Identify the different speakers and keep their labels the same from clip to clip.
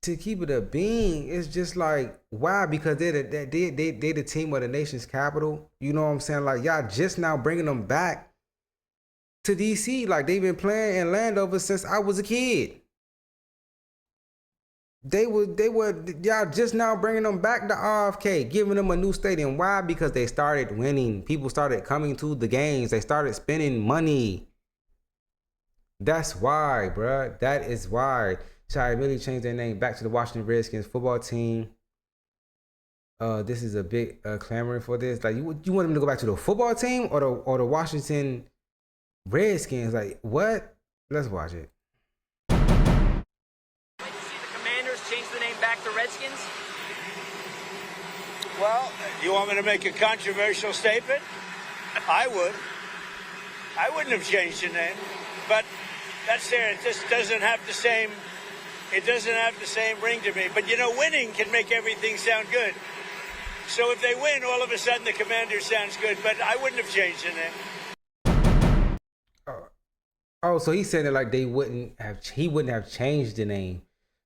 Speaker 1: to keep it a being, it's just like why? Because they the team of the nation's capital. You know what I'm saying? Like y'all just now bringing them back to DC. Like they've been playing in Landover since I was a kid. They were y'all just now bringing them back to RFK, giving them a new stadium. Why? Because they started winning. People started coming to the games. They started spending money. That's why, bruh. That is why. So I really changed their name back to the Washington Redskins football team. This is a big clamoring for this. Like, you want them to go back to the football team or the Washington Redskins? Like, what? Let's watch it.
Speaker 2: Like to see the Commanders change the name back to Redskins?
Speaker 3: Well, you want me to make a controversial statement? I would. I wouldn't have changed the name, but that's there. It just doesn't have the same. It doesn't have the same ring to me. But you know, winning can make everything sound good. So if they win, all of a sudden the Commander sounds good. But I wouldn't have changed the name.
Speaker 1: Oh, so he said that like he wouldn't have changed the name.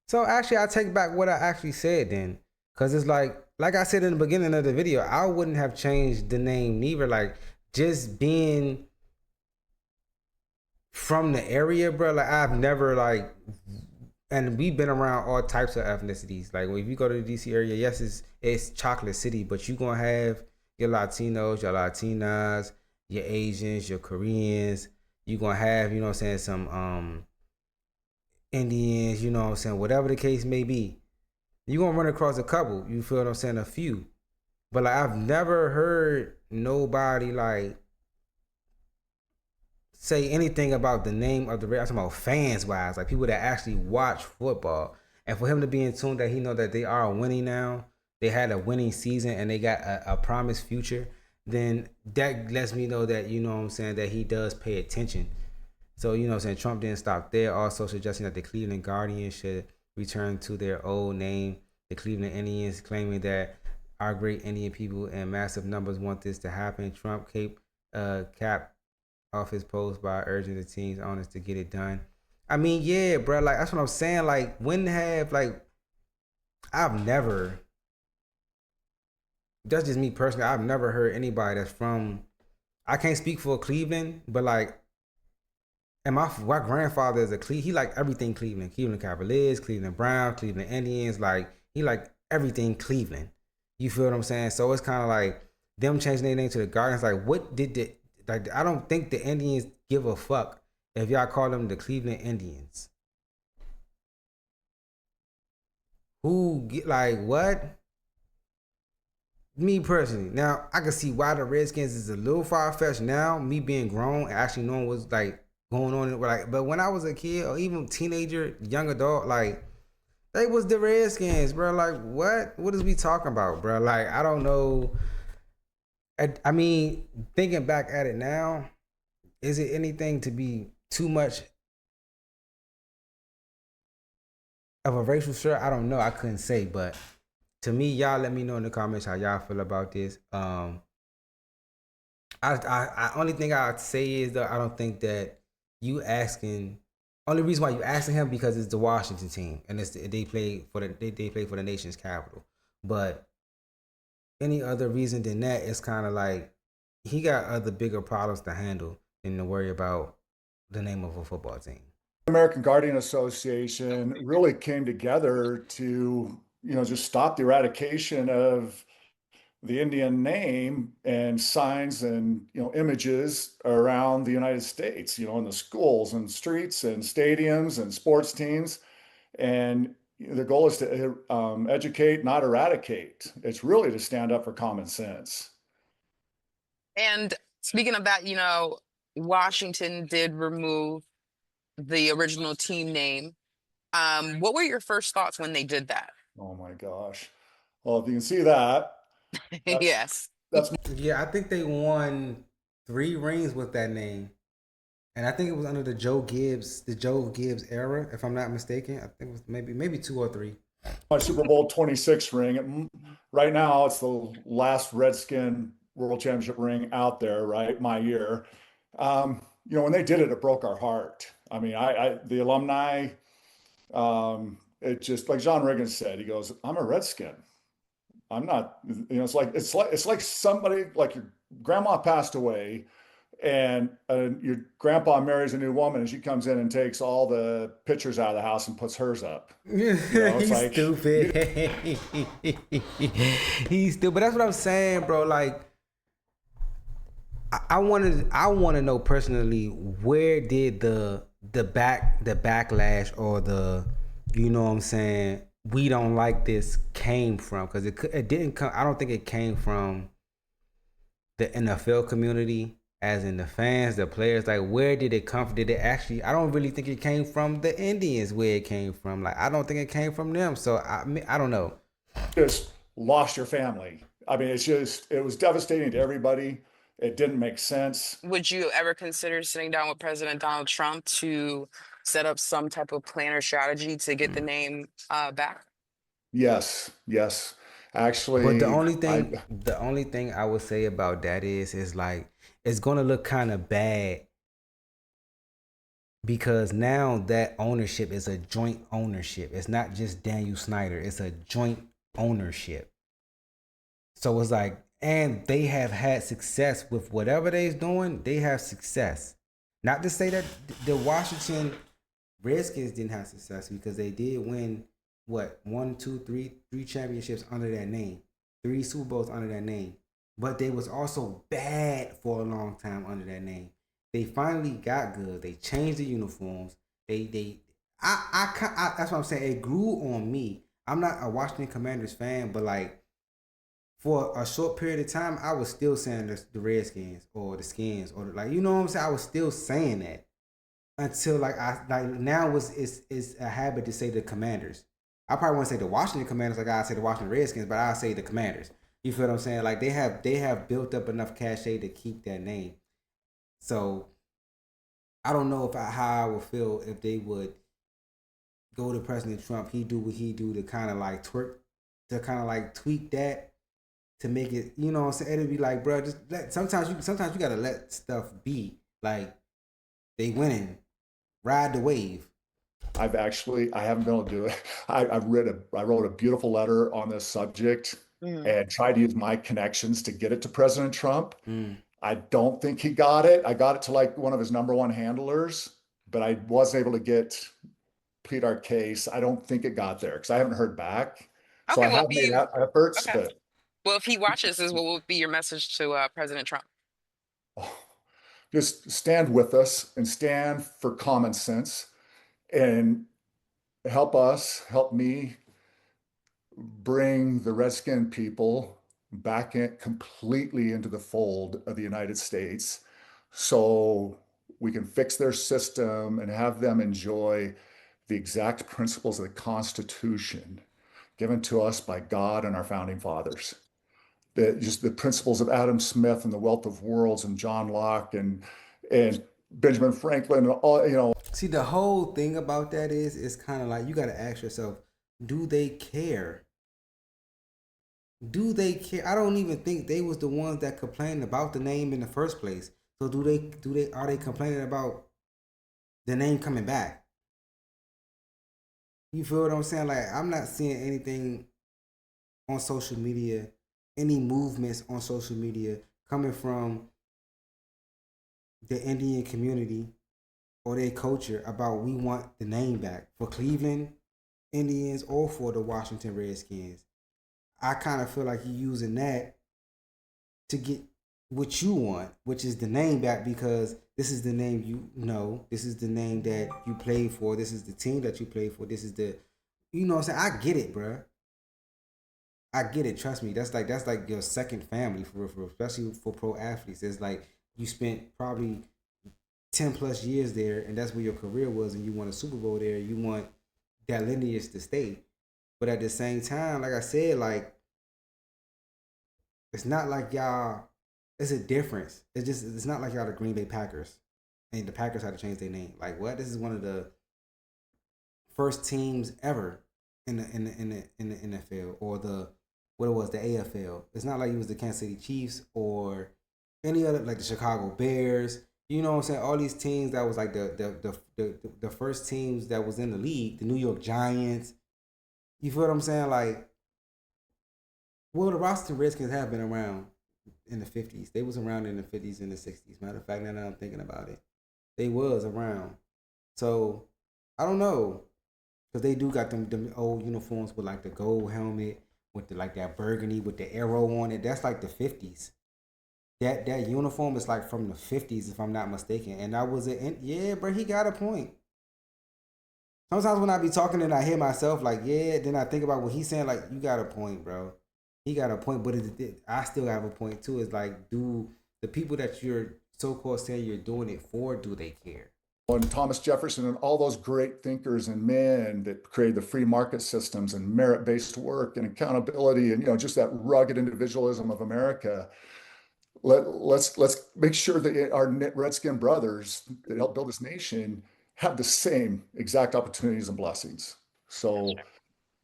Speaker 1: So actually, I take back what I actually said then, because it's like I said in the beginning of the video, I wouldn't have changed the name neither. Like just being from the area, bro. Like I've never like, and we've been around all types of ethnicities. Like if you go to the DC area, yes, it's chocolate city, but you gonna have your Latinos, your Latinas, your Asians, your Koreans. You gonna have, you know what I'm saying, some Indians, you know what I'm saying, whatever the case may be. You gonna run across a couple, you feel what I'm saying, a few. But like I've never heard nobody like say anything about the name of the Red. I'm talking about fans wise, like people that actually watch football. And for him to be in tune that he know that they are winning now, they had a winning season and they got a promised future, then that lets me know that, you know what I'm saying, that he does pay attention. So, you know what I'm saying, Trump didn't stop there, also suggesting that the Cleveland Guardians should return to their old name. The Cleveland Indians claiming that our great Indian people in massive numbers want this to happen. Trump capped off his post by urging the team's owners to get it done. I mean, yeah, bro, like that's what I'm saying. Like, when have like I've never, that's just me personally, I've never heard anybody that's from, I can't speak for Cleveland, but like, and my grandfather is a Cleveland, he like everything Cleveland. Cleveland Cavaliers, Cleveland Browns, Cleveland Indians, like he like everything Cleveland. You feel what I'm saying? So it's kind of like them changing their name to the Guardians. Like, what did the, like, I don't think the Indians give a fuck if y'all call them the Cleveland Indians. Who get like what? Me personally, now I can see why the Redskins is a little far fetched now. Me being grown and actually knowing what's like going on, like, but when I was a kid or even teenager, young adult, like they was the Redskins, bro. Like what? What is we talking about, bro? Like I don't know. I mean, thinking back at it now, is it anything to be too much of a racial slur? I don't know. I couldn't say, but to me, y'all let me know in the comments how y'all feel about this. I only thing I'd say is that I don't think that you asking. Only reason why you asking him because it's the Washington team and they play for they play for the nation's capital. But any other reason than that, it's kind of like he got other bigger problems to handle than to worry about the name of a football team.
Speaker 4: American Guardian Association really came together to, just stop the eradication of the Indian name and signs and, images around the United States, in the schools and streets and stadiums and sports teams. And the goal is to educate, not eradicate. It's really to stand up for common sense.
Speaker 5: And speaking of that, Washington did remove the original team name. What were your first thoughts when they did that?
Speaker 4: Oh my gosh. Well, if you can see that,
Speaker 5: Yes.
Speaker 4: that's
Speaker 1: Yeah, I think they won 3 rings with that name. And I think it was under the Joe Gibbs era, if I'm not mistaken. I think it was maybe 2 or 3.
Speaker 4: my Super Bowl 26 ring. Right now, it's the last Redskin World Championship ring out there, right? My year. When they did it, it broke our heart. I mean, the alumni, it just like John Reagan said, he goes, "I'm a Redskin. I'm not, it's like somebody like your grandma passed away and your grandpa marries a new woman and she comes in and takes all the pictures out of the house and puts hers up. It's
Speaker 1: He's
Speaker 4: like you,
Speaker 1: stupid. He's stupid. That's what I'm saying, bro. Like, I want to know personally, where did the backlash or the, you know what I'm saying, we don't like this came from? Because it didn't come. I don't think it came from the NFL community, as in the fans, the players. Like, where did it come from? Did it actually? I don't really think it came from the Indians. Where it came from? Like, I don't think it came from them. So I don't know.
Speaker 4: just lost your family. I mean, it was devastating to everybody. It didn't make sense.
Speaker 5: Would you ever consider sitting down with President Donald Trump to set up some type of plan or strategy to get the name back?
Speaker 4: Yes, yes.
Speaker 1: But the
Speaker 4: Actually,
Speaker 1: only
Speaker 4: I
Speaker 1: thing, the only thing I would say about that is like, it's gonna look kind of bad because now that ownership is a joint ownership. It's not just Daniel Snyder. It's a joint ownership. So it's like, and they have had success with whatever they're doing. They have success. Not to say that the Washington Redskins didn't have success, because they did win what, one, two, three championships under that name, 3 Super Bowls under that name. But they was also bad for a long time under that name. They finally got good. They changed the uniforms. That's what I'm saying. It grew on me. I'm not a Washington Commanders fan, but like, for a short period of time, I was still saying the Redskins or the Skins or like, you know what I'm saying. I was still saying that until like now it's a habit to say the Commanders. I probably want to say the Washington Commanders, like I say the Washington Redskins, but I say the Commanders. You feel what I'm saying? Like, they have built up enough cachet to keep that name. So I don't know how I would feel if they would go to President Trump. He do what he do to kind of like tweak that to make it, you know what I'm saying? It'd be like, bro, just sometimes you gotta let stuff be. Like, they winning, ride the wave.
Speaker 4: I haven't been able to do it. I wrote a beautiful letter on this subject
Speaker 5: Mm.
Speaker 4: and tried to use my connections to get it to President Trump.
Speaker 1: Mm.
Speaker 4: I don't think he got it. I got it to like one of his number one handlers, but I wasn't able to plead our case. I don't think it got there because I haven't heard back. So
Speaker 5: Okay,
Speaker 4: I
Speaker 5: well,
Speaker 4: have made efforts,
Speaker 5: okay,
Speaker 4: but
Speaker 5: well, if he watches this, what would be your message to President Trump?
Speaker 4: oh, just stand with us and stand for common sense and help me bring the Redskin people back in completely into the fold of the United States so we can fix their system and have them enjoy the exact principles of the Constitution given to us by God and our founding fathers. Just the principles of Adam Smith and the Wealth of Worlds and John Locke and Benjamin Franklin and all,
Speaker 1: See, the whole thing about that is, it's kind of like, you gotta ask yourself, do they care? Do they care? I don't even think they was the ones that complained about the name in the first place. So are they complaining about the name coming back? You feel what I'm saying? Like, I'm not seeing anything on social media, any movements on social media coming from the Indian community or their culture about, we want the name back for Cleveland Indians or for the Washington Redskins. I kind of feel like you're using that to get what you want, which is the name back, because this is the name you know, this is the name that you played for, this is the team that you played for, this is the, you know what I'm saying? I get it, bro. I get it. Trust me. That's like your second family for especially for pro athletes. It's like you spent probably 10+ years there, and that's where your career was, and you won a Super Bowl there. You want that lineage to stay. But at the same time, like I said, like, it's not like y'all. It's a difference. It's not like y'all the Green Bay Packers, and the Packers had to change their name. Like, what? This is one of the first teams ever in the NFL, or the, what it was, the AFL. It's not like it was the Kansas City Chiefs or any other, like the Chicago Bears. You know what I'm saying? All these teams that was like the first teams that was in the league, the New York Giants. You feel what I'm saying? Like, well, the Washington Redskins have been around in the 50s. They was around in the 50s and the 60s. Matter of fact, now that I'm thinking about it, they was around. So I don't know, because they do got them old uniforms with like the gold helmet with the like that burgundy with the arrow on it. That's like the 50s. That uniform is like from the 50s if I'm not mistaken. And I was yeah, bro, he got a point. Sometimes when I be talking and I hear myself like, yeah, then I think about what he's saying, like, you got a point, bro. He got a point, but I still have a point too. Is like, do the people that you're so-called saying you're doing it for, do they care?
Speaker 4: And Thomas Jefferson and all those great thinkers and men that created the free market systems and merit-based work and accountability and just that rugged individualism of America. Let's make sure that our Redskin brothers that helped build this nation have the same exact opportunities and blessings. So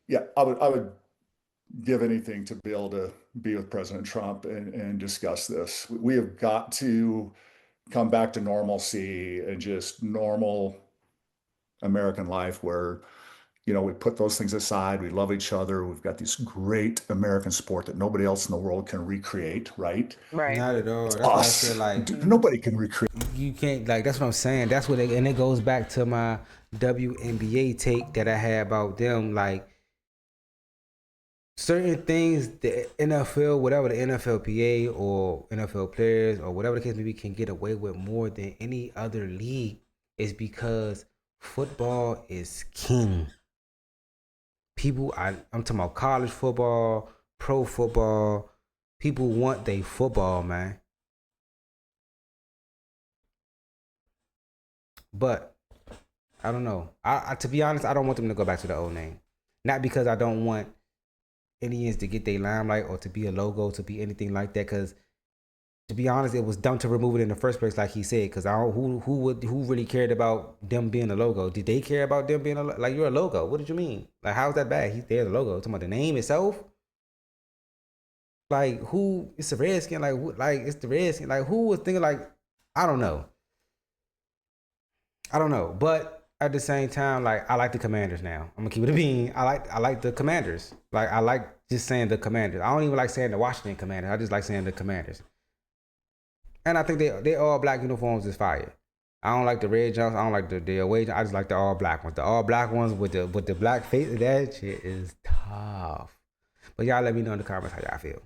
Speaker 4: yeah, I would give anything to be able to be with President Trump and discuss this. We have got to come back to normalcy and just normal American life where we put those things aside. We love each other. We've got this great American sport that nobody else in the world can recreate, right?
Speaker 5: Right.
Speaker 1: Not at all.
Speaker 4: It's
Speaker 1: That's why I said
Speaker 4: us.
Speaker 1: like
Speaker 4: Nobody can recreate.
Speaker 1: you can't like. That's what I'm saying. That's what and it goes back to my WNBA take that I had about them. Like certain things, the NFL, whatever the NFLPA or NFL players or whatever the case may be, can get away with more than any other league is because football is king. People, I'm talking about college football, pro football. People want their football, man. But I don't know. I to be honest, I don't want them to go back to the old name. Not because I don't want Indians to get their limelight or to be a logo, to be anything like that. Because to be honest, it was dumb to remove it in the first place, like he said. Because I don't who really cared about them being a logo? Did they care about them being like you're a logo? What did you mean? Like how's that bad? They're the logo. Talking about the name itself. Like who? It's the Redskin. Like it's the Redskin. Like who was thinking like I don't know. I don't know, but at the same time, like I like the Commanders now. I'm gonna keep it a bean. I like the Commanders. Like I like just saying the Commanders. I don't even like saying the Washington Commanders. I just like saying the Commanders. And I think they all black uniforms is fire. I don't like the red jumps. I don't like the away. I just like the all black ones. The all black ones with the black face. That shit is tough. But y'all let me know in the comments how y'all feel.